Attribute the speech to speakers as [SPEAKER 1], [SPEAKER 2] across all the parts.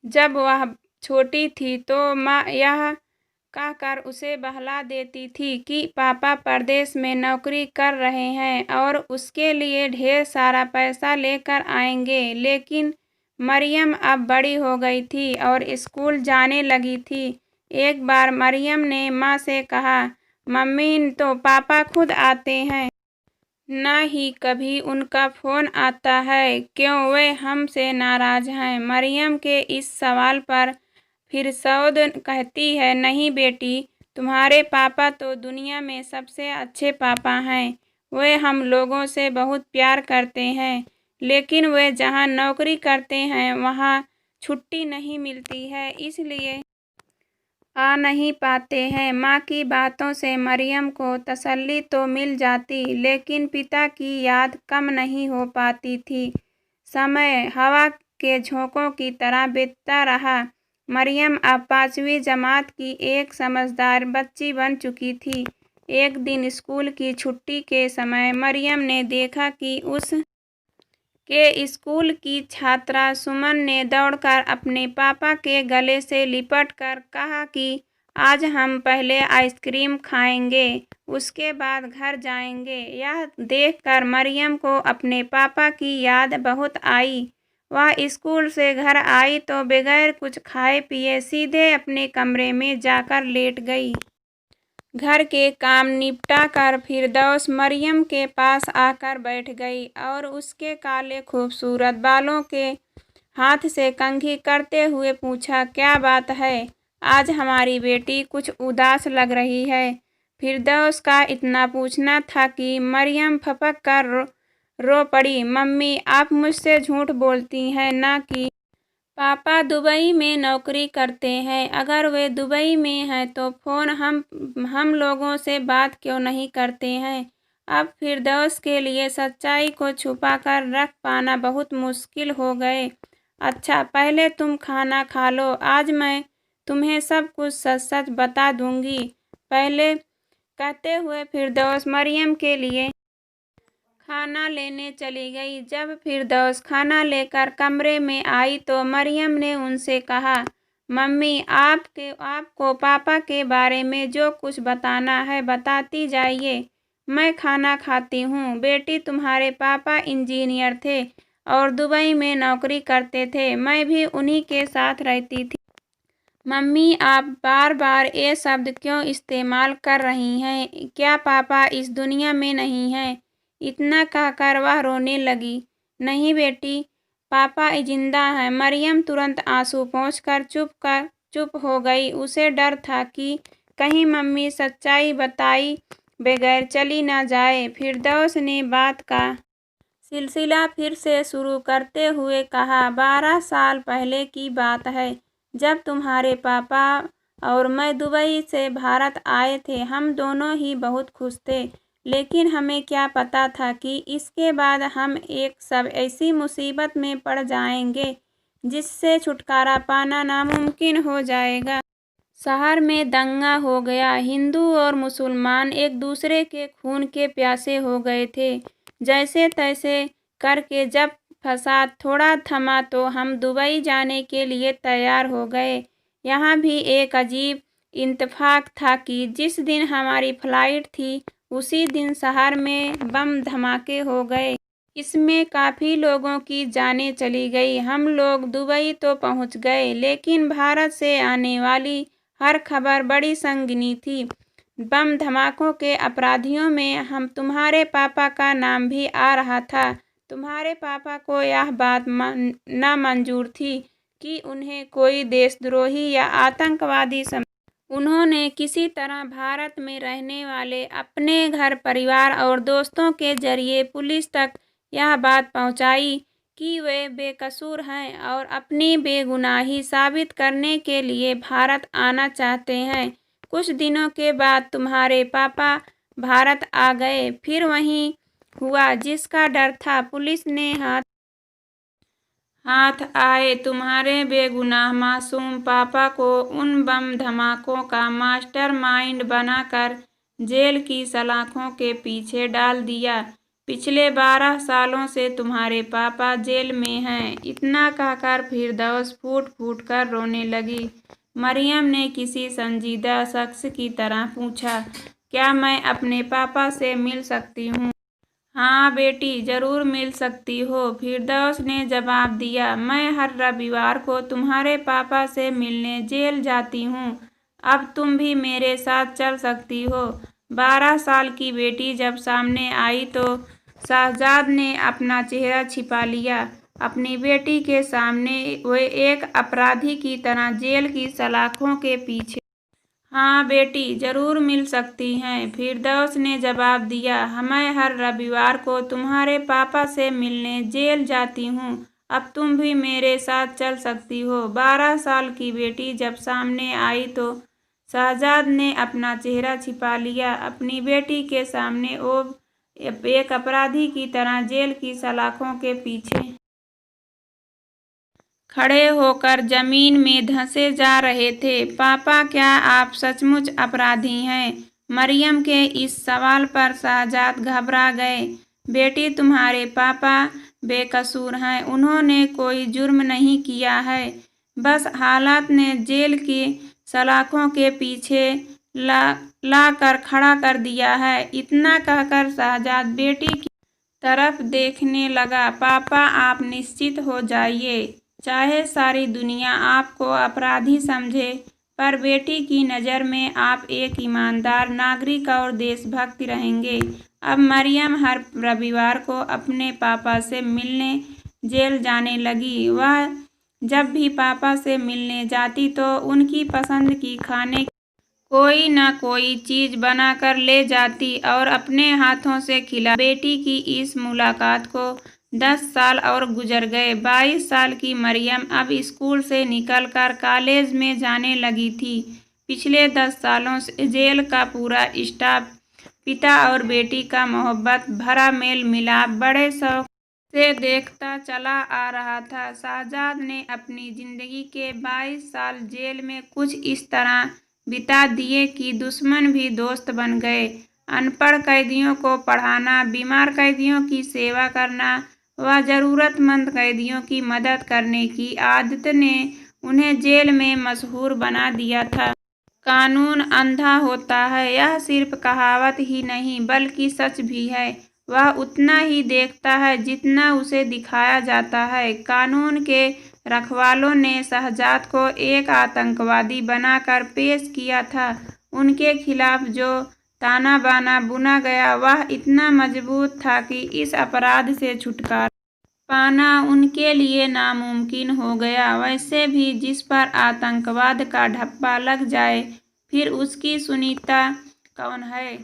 [SPEAKER 1] जब वह छोटी थी तो माँ यह कहकर उसे बहला देती थी कि पापा परदेश में नौकरी कर रहे हैं और उसके लिए ढेर सारा पैसा लेकर आएंगे। लेकिन मरियम अब बड़ी हो गई थी और स्कूल जाने लगी थी। एक बार मरियम ने माँ से कहा, मम्मी तो पापा खुद आते हैं, न ही कभी उनका फ़ोन आता है, क्यों वे हमसे नाराज़ हैं? मरियम के इस सवाल पर फिर सौद कहती है, नहीं बेटी, तुम्हारे पापा तो दुनिया में सबसे अच्छे पापा हैं। वे हम लोगों से बहुत प्यार करते हैं, लेकिन वे जहाँ नौकरी करते हैं वहाँ छुट्टी नहीं मिलती है, इसलिए आ नहीं पाते हैं। माँ की बातों से मरियम को तसल्ली तो मिल जाती, लेकिन पिता की याद कम नहीं हो पाती थी। समय हवा के झोंकों की तरह बीतता रहा। मरियम अब 5वीं जमात की एक समझदार बच्ची बन चुकी थी। एक दिन स्कूल की छुट्टी के समय मरियम ने देखा कि उस के स्कूल की छात्रा सुमन ने दौड़कर अपने पापा के गले से लिपटकर कहा कि आज हम पहले आइसक्रीम खाएंगे, उसके बाद घर जाएंगे। यह देखकर मरियम को अपने पापा की याद बहुत आई। वह स्कूल से घर आई तो बगैर कुछ खाए पिए सीधे अपने कमरे में जाकर लेट गई। घर के काम निपटा कर फिरदौस मरियम के पास आकर बैठ गई और उसके काले खूबसूरत बालों के हाथ से कंघी करते हुए पूछा, क्या बात है? आज हमारी बेटी कुछ उदास लग रही है। फिरदौस का इतना पूछना था कि मरियम फपक कर रो पड़ी। मम्मी, आप मुझसे झूठ बोलती हैं ना कि पापा दुबई में नौकरी करते हैं? अगर वे दुबई में हैं तो फ़ोन हम लोगों से बात क्यों नहीं करते हैं? अब फिरदौस के लिए सच्चाई को छुपा कर रख पाना बहुत मुश्किल हो गए। अच्छा, पहले तुम खाना खा लो, आज मैं तुम्हें सब कुछ सच सच बता दूंगी। पहले कहते हुए फिरदौस मरियम के लिए खाना लेने चली गई। जब फिरदौस खाना लेकर कमरे में आई तो मरियम ने उनसे कहा, मम्मी, आपको पापा के बारे में जो कुछ बताना है बताती जाइए, मैं खाना खाती हूँ। बेटी, तुम्हारे पापा इंजीनियर थे और दुबई में नौकरी करते थे, मैं भी उन्हीं के साथ रहती थी। मम्मी, आप बार बार ये शब्द क्यों इस्तेमाल कर रही हैं? क्या पापा इस दुनिया में नहीं हैं? इतना कहकर वह रोने लगी। नहीं बेटी, पापा जिंदा हैं। मरियम तुरंत आंसू पोंछकर चुप हो गई। उसे डर था कि कहीं मम्मी सच्चाई बताई बगैर चली न जाए। फिरदौस ने बात का सिलसिला फिर से शुरू करते हुए कहा, 12 साल पहले की बात है, जब तुम्हारे पापा और मैं दुबई से भारत आए थे। हम दोनों ही बहुत खुश थे, लेकिन हमें क्या पता था कि इसके बाद हम एक सब ऐसी मुसीबत में पड़ जाएंगे जिससे छुटकारा पाना नामुमकिन हो जाएगा। शहर में दंगा हो गया। हिंदू और मुसलमान एक दूसरे के खून के प्यासे हो गए थे। जैसे तैसे करके जब फसाद थोड़ा थमा तो हम दुबई जाने के लिए तैयार हो गए। यहाँ भी एक अजीब इत्तेफाक था कि जिस दिन हमारी फ्लाइट थी उसी दिन शहर में बम धमाके हो गए। इसमें काफ़ी लोगों की जानें चली गई। हम लोग दुबई तो पहुँच गए, लेकिन भारत से आने वाली हर खबर बड़ी संगीन थी। बम धमाकों के अपराधियों में हम तुम्हारे पापा का नाम भी आ रहा था। तुम्हारे पापा को यह बात नामंजूर थी कि उन्हें कोई देशद्रोही या आतंकवादी उन्होंने किसी तरह भारत में रहने वाले अपने घर परिवार और दोस्तों के जरिए पुलिस तक यह बात पहुंचाई कि वे बेकसूर हैं और अपनी बेगुनाही साबित करने के लिए भारत आना चाहते हैं। कुछ दिनों के बाद तुम्हारे पापा भारत आ गए। फिर वही हुआ जिसका डर था। पुलिस ने हाथ आए तुम्हारे बेगुनाह मासूम पापा को उन बम धमाकों का मास्टरमाइंड बनाकर जेल की सलाखों के पीछे डाल दिया। पिछले 12 सालों से तुम्हारे पापा जेल में हैं। इतना कहकर फिरदौस फूट फूट कर रोने लगी। मरियम ने किसी संजीदा शख्स की तरह पूछा, क्या मैं अपने पापा से मिल सकती हूँ? हाँ बेटी, जरूर मिल सकती हो, फिरदौस ने जवाब दिया। मैं हर रविवार को तुम्हारे पापा से मिलने जेल जाती हूँ। अब तुम भी मेरे साथ चल सकती हो। 12 साल की बेटी जब सामने आई तो शहजाद ने अपना चेहरा छिपा लिया। अपनी बेटी के सामने वे एक अपराधी की तरह जेल की सलाखों के पीछे। हाँ बेटी, जरूर मिल सकती हैं, फिरदौस ने जवाब दिया। मैं हर रविवार को तुम्हारे पापा से मिलने जेल जाती हूँ। अब तुम भी मेरे साथ चल सकती हो। 12 साल की बेटी जब सामने आई तो शहजाद ने अपना चेहरा छिपा लिया। अपनी बेटी के सामने वो एक अपराधी की तरह जेल की सलाखों के पीछे खड़े होकर जमीन में धंसे जा रहे थे। पापा, क्या आप सचमुच अपराधी हैं? मरियम के इस सवाल पर शहजाद घबरा गए। बेटी, तुम्हारे पापा बेकसूर हैं। उन्होंने कोई जुर्म नहीं किया है। बस हालात ने जेल की सलाखों के पीछे ला कर खड़ा कर दिया है। इतना कहकर शहजाद बेटी की तरफ देखने लगा। पापा, आप निश्चित हो जाइए। चाहे सारी दुनिया आपको अपराधी समझे, पर बेटी की नज़र में आप एक ईमानदार नागरिक और देशभक्त रहेंगे। अब मरियम हर रविवार को अपने पापा से मिलने जेल जाने लगी। वह जब भी पापा से मिलने जाती तो उनकी पसंद की खाने कोई न कोई चीज बनाकर ले जाती और अपने हाथों से खिला। बेटी की इस मुलाकात को 10 साल और गुजर गए। 22 साल की मरियम अब स्कूल से निकलकर कॉलेज में जाने लगी थी। पिछले 10 सालों से जेल का पूरा स्टाफ पिता और बेटी का मोहब्बत भरा मेल मिलाप बड़े शौक से देखता चला आ रहा था। शहजाद ने अपनी जिंदगी के 22 साल जेल में कुछ इस तरह बिता दिए कि दुश्मन भी दोस्त बन गए। अनपढ़ कैदियों को पढ़ाना, बीमार कैदियों की सेवा करना व ज़रूरतमंद कैदियों की मदद करने की आदत ने उन्हें जेल में मशहूर बना दिया था। कानून अंधा होता है, यह सिर्फ कहावत ही नहीं बल्कि सच भी है। वह उतना ही देखता है जितना उसे दिखाया जाता है। कानून के रखवालों ने शहजाद को एक आतंकवादी बनाकर पेश किया था। उनके खिलाफ जो ताना बाना बुना गया वह इतना मजबूत था कि इस अपराध से छुटकारा पाना उनके लिए नामुमकिन हो गया। वैसे भी जिस पर आतंकवाद का ढप्पा लग जाए फिर उसकी सुनीता कौन है?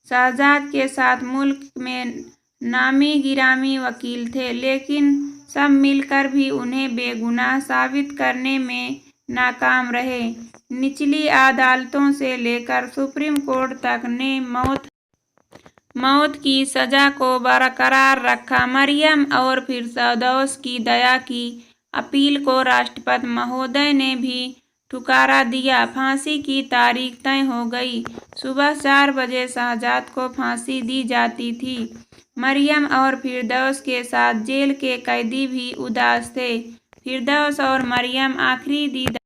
[SPEAKER 1] शहजाद के साथ मुल्क में नामी गिरामी वकील थे, लेकिन सब मिलकर भी उन्हें बेगुनाह साबित करने में नाकाम रहे। निचली अदालतों से लेकर सुप्रीम कोर्ट तक ने मौत की सजा को बरकरार रखा। मरियम और फिरदौस की दया की अपील को राष्ट्रपति महोदय ने भी ठुकरा दिया। फांसी की तारीख तय हो गई। सुबह 4 बजे शहजाद को फांसी दी जाती थी। मरियम और फिरदौस के साथ जेल के कैदी भी उदास थे। फिरदौस और मरियम आखिरी दीदार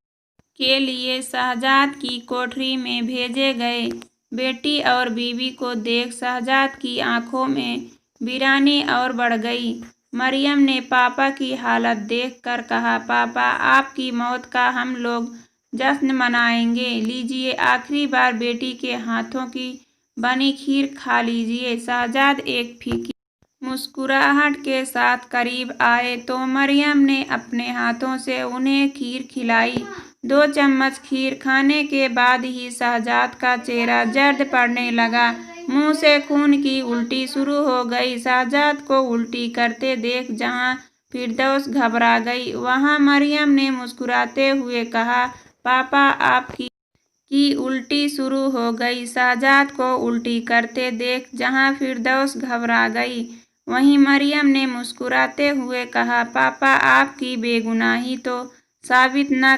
[SPEAKER 1] के लिए शहजाद की कोठरी में भेजे गए। बेटी और बीवी को देख शहजाद की आंखों में वीरानी और बढ़ गई। मरियम ने पापा की हालत देखकर कहा, पापा, आपकी मौत का हम लोग जश्न मनाएंगे। लीजिए, आखिरी बार बेटी के हाथों की बनी खीर खा लीजिए। शहजाद एक फीकी मुस्कुराहट के साथ करीब आए तो मरियम ने अपने हाथों से उन्हें खीर खिलाई। 2 चम्मच खीर खाने के बाद ही शहजाद का चेहरा जर्द पड़ने लगा। मुंह से खून की उल्टी शुरू हो गई। शहजाद को उल्टी करते देख जहां फिरदौस घबरा गई, वहां मरियम ने मुस्कुराते हुए कहा, पापा, आपकी उल्टी शुरू हो गई। शहजाद को उल्टी करते देख जहां फिरदौस घबरा गई, वहीं मरियम ने मुस्कुराते हुए कहा, पापा, आपकी बेगुनाही तो साबित न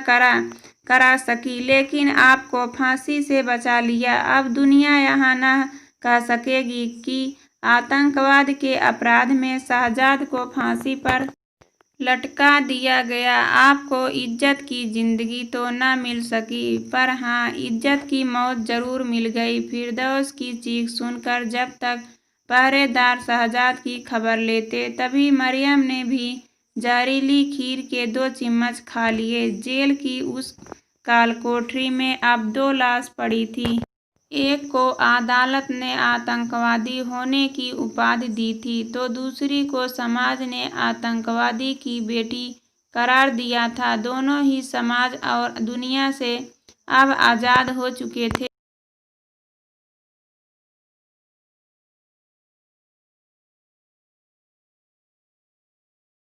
[SPEAKER 1] करा सकी, लेकिन आपको फांसी से बचा लिया। अब दुनिया यह न कह सकेगी कि आतंकवाद के अपराध में शहजाद को फांसी पर लटका दिया गया। आपको इज्जत की जिंदगी तो न मिल सकी, पर हाँ, इज्जत की मौत जरूर मिल गई। फिरदौस की चीख सुनकर जब तक पहरेदार शहजाद की खबर लेते, तभी मरियम ने भी जहरीली खीर के 2 चम्मच खा लिए। जेल की उस काल कोठरी में अब 2 लाश पड़ी थी। एक को अदालत ने आतंकवादी होने की उपाधि दी थी, तो दूसरी को समाज ने आतंकवादी की बेटी करार दिया था। दोनों ही समाज और दुनिया से अब आज़ाद हो चुके थे।